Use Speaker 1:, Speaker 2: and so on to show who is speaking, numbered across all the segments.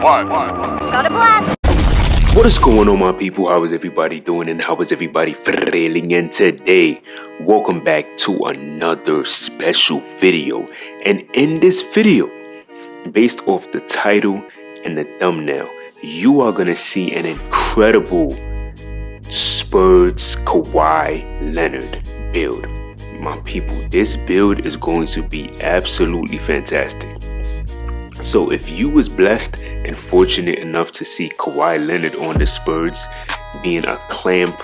Speaker 1: Got a blast.
Speaker 2: What is going on, my people? How is everybody doing and how is everybody feeling? And today, welcome back to another special video. And in this video, based off the title and the thumbnail, you are going to see an incredible SPURS Kawhi Leonard build. My people, this build is going to be absolutely fantastic. So if you was blessed and fortunate enough to see Kawhi Leonard on the Spurs, being a clamp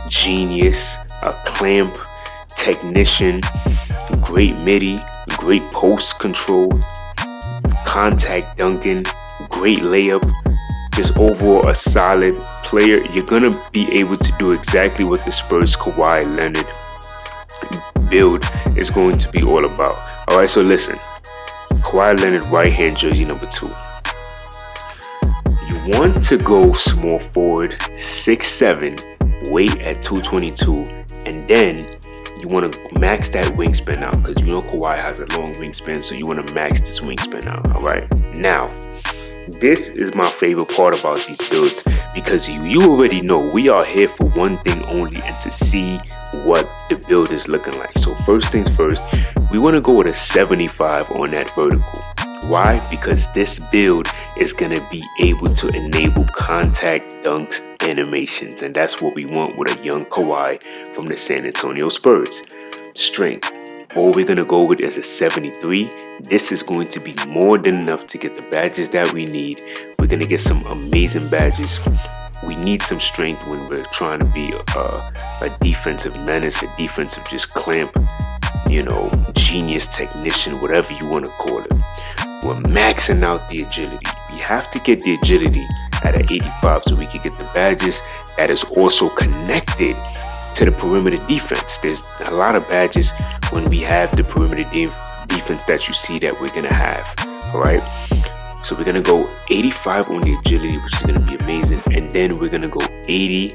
Speaker 2: genius, a clamp technician, great midi, great post control, contact dunking, great layup, just overall a solid player, you're gonna be able to do exactly what the Spurs Kawhi Leonard build is going to be all about. Alright, so listen. Kawhi Leonard right hand jersey number 2. You want to go small forward, 6'7", weight at 222, and then you want to max that wingspan out because you know Kawhi has a long wingspan, so you want to max this wingspan out. Alright, now this is my favorite part about these builds because you already know we are here for one thing only, and to see what the build is looking like. So first things first, we want to go with a 75 on that vertical. Why? Because this build is going to be able to enable contact dunks animations, and that's what we want with a young Kawhi from the San Antonio Spurs. Strength, all we're going to go with is a 73. This is going to be more than enough to get the badges that we need. We're going to get some amazing badges. We need some strength when we're trying to be a defensive menace, a defensive just clamp, you know, genius technician, whatever you want to call it. We're maxing out the agility. We have to get the agility at an 85 so we can get the badges that is also connected to the perimeter defense. There's a lot of badges when we have the perimeter defense that you see that we're gonna have. All right, so we're gonna go 85 on the agility, which is gonna be amazing, and then we're gonna go 80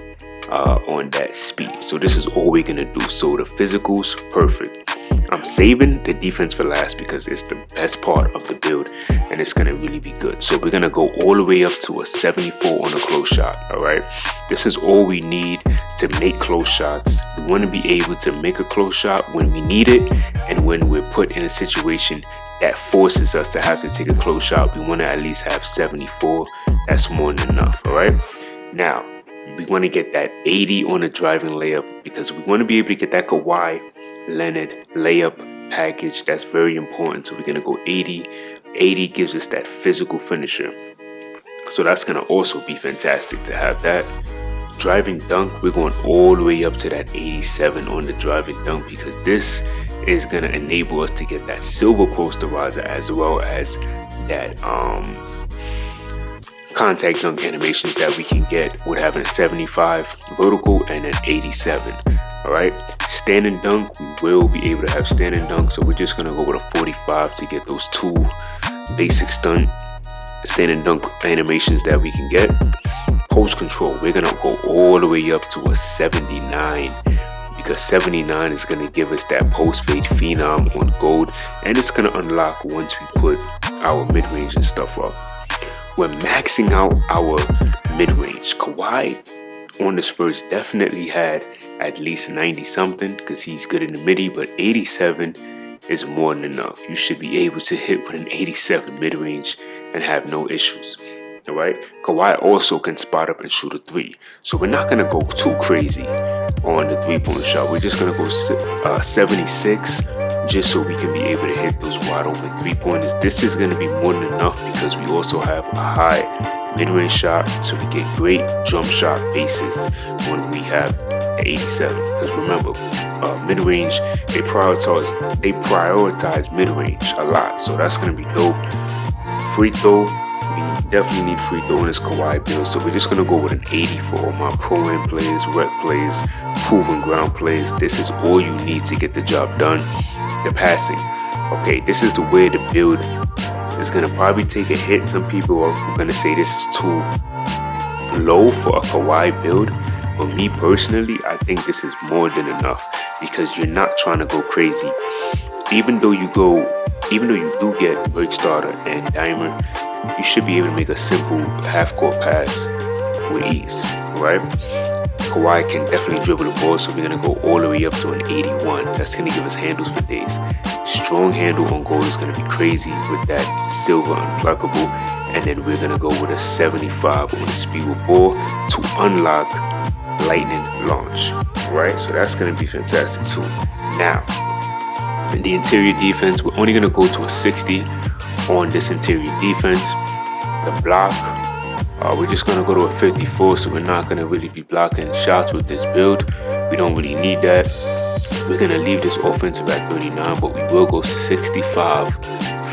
Speaker 2: on that speed. So this is all we're gonna do. So the physicals, perfect. I'm saving the defense for last because it's the best part of the build and it's going to really be good. So we're going to go all the way up to a 74 on a close shot. All right. This is all we need to make close shots. We want to be able to make a close shot when we need it, and when we're put in a situation that forces us to have to take a close shot, we want to at least have 74. That's more than enough. All right. Now we want to get that 80 on the driving layup because we want to be able to get that Kawhi Leonard layup package. That's very important. So we're going to go 80. 80 gives us that physical finisher. So that's going to also be fantastic to have that. Driving dunk, we're going all the way up to that 87 on the driving dunk because this is going to enable us to get that silver posterizer as well as that contact dunk animations that we can get with having a 75 vertical and an 87. Alright, standing dunk, we will be able to have standing dunk, so we're just going to go with a 45 to get those two basic standing dunk animations that we can get. Post control, we're going to go all the way up to a 79 because 79 is going to give us that post fade phenom on gold, and it's going to unlock once we put our mid-range and stuff up. We're maxing out our mid-range. Kawhi on the Spurs definitely had at least 90 something because he's good in the midi, but 87 is more than enough. You should be able to hit with an 87 mid-range and have no issues. All right, Kawhi also can spot up and shoot a 3, so we're not gonna go too crazy on the 3-point shot. We're just gonna go 76 just so we can be able to hit those wide open 3-pointers. This is gonna be more than enough because we also have a high mid-range shot, so we get great jump shot bases when we have the 87. Because remember, mid-range, they prioritize mid-range a lot, so that's gonna be dope. Free throw, we definitely need free throw in this Kawhi build, so we're just gonna go with an 80 for all my pro-am plays, rec plays, proven ground plays. This is all you need to get the job done. The passing, okay, this is the way the build is gonna probably take a hit. Some people are gonna say this is too low for a Kawhi build, but me personally, I think this is more than enough because you're not trying to go crazy. Even though you do get break starter and diamond, you should be able to make a simple half-court pass with ease, right? Kawhi can definitely dribble the ball, so we're going to go all the way up to an 81. That's going to give us handles for days. Strong handle on goal is going to be crazy with that silver unpluckable. And then we're going to go with a 75 on the speed with ball to unlock lightning launch, right? So that's going to be fantastic too. Now, in the interior defense, we're only going to go to a 60 on this interior defense. The block, we're just going to go to a 54, so we're not going to really be blocking shots with this build. We don't really need that. We're going to leave this offensive at 39, but we will go 65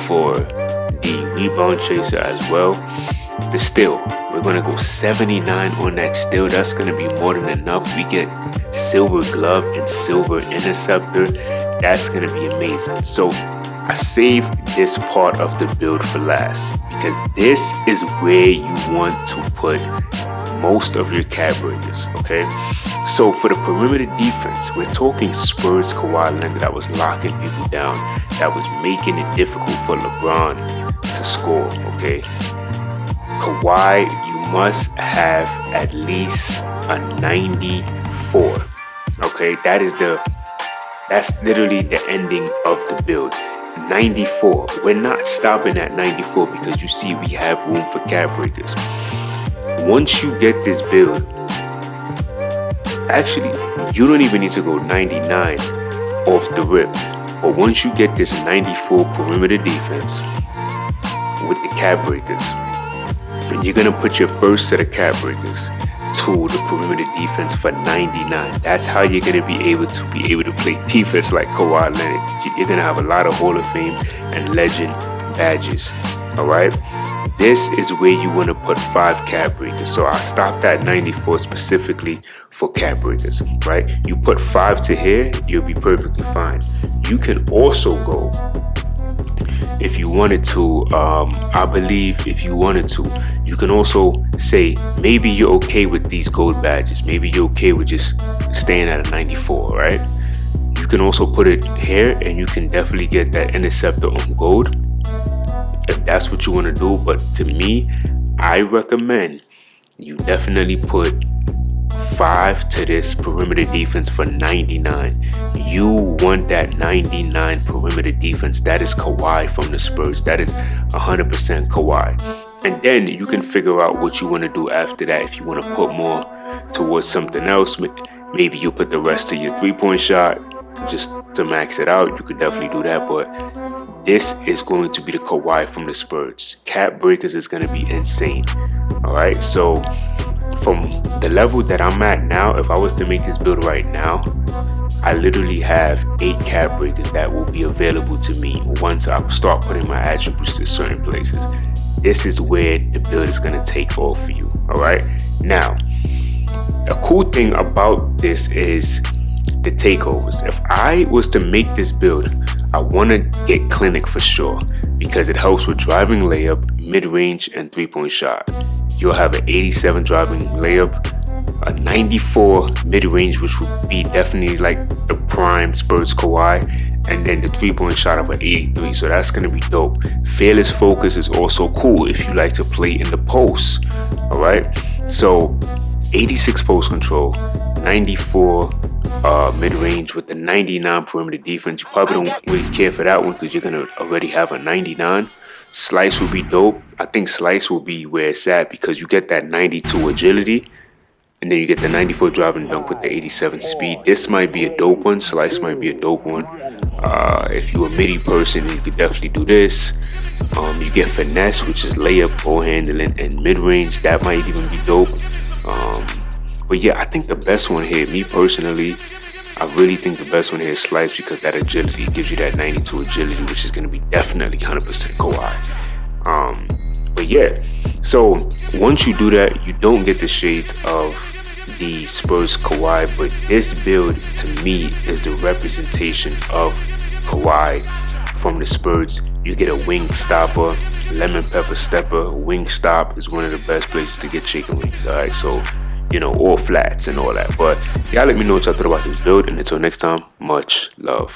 Speaker 2: for the rebound chaser as well. The steal, we're going to go 79 on that steal. That's going to be more than enough. We get silver glove and silver interceptor. That's going to be amazing. So I saved this part of the build for last because this is where you want to put most of your cap breakers, okay? So for the perimeter defense, we're talking Spurs Kawhi Leonard that was locking people down, that was making it difficult for LeBron to score, okay? Kawhi, you must have at least a 94, okay? That's literally the ending of the build. 94. We're not stopping at 94 because you see we have room for cap breakers. Once you get this build, actually, you don't even need to go 99 off the rip. But once you get this 94 perimeter defense with the cap breakers, and you're going to put your first set of cap breakers to the perimeter defense for 99. That's how you're going to be able to play defense like Kawhi Leonard. You're going to have a lot of Hall of Fame and Legend badges. All right. This is where you want to put 5 cap breakers. So I stopped at 94 specifically for cap breakers, right? You put 5 to here, you'll be perfectly fine. You can also go, if you wanted to, I believe if you wanted to, you can also say maybe you're okay with these gold badges. Maybe you're okay with just staying at a 94, right? You can also put it here and you can definitely get that interceptor on gold if that's what you want to do. But to me, I recommend you definitely put 5 to this perimeter defense for 99. You want that 99 perimeter defense. That is Kawhi from the Spurs. That is 100% Kawhi. And then you can figure out what you want to do after that. If you want to put more towards something else, maybe you put the rest of your 3-point shot just to max it out. You could definitely do that. But this is going to be the Kawhi from the Spurs. Cap breakers is going to be insane. All right. So from the level that I'm at now, if I was to make this build right now, I literally have 8 cap breakers that will be available to me once I start putting my attributes to certain places. This is where the build is going to take off for you. All right. Now, a cool thing about this is the takeovers. If I was to make this build, I want to get clinic for sure because it helps with driving layup, mid-range, and 3-point shot. You'll have an 87 driving layup, a 94 mid-range, which would be definitely like the prime Spurs Kawhi, and then the 3-point shot of an 83. So that's going to be dope. Fearless focus is also cool if you like to play in the post. All right. So 86 post control, 94 mid-range with the 99 perimeter defense. You probably don't really care for that one because you're going to already have a 99. Slice will be dope. I think slice will be where it's at because you get that 92 agility and then you get the 94 drive and dunk with the 87 speed. This might be a dope one. Slice might be a dope one. If you're a midi person, you could definitely do this. You get finesse, which is layup, ball handling, and mid-range. That might even be dope. But yeah, I think the best one here, me personally, I really think the best one here is slice because that agility gives you that 92 agility, which is going to be definitely 100% Kawhi. But yeah, so once you do that, you don't get the shades of the Spurs Kawhi, but this build to me is the representation of Kawhi from the Spurs. You get a wing stopper, lemon pepper stepper. Wing stop is one of the best places to get chicken wings. All right, so you know, all flats and all that. But y'all let me know what y'all thought about this build, and until next time, much love.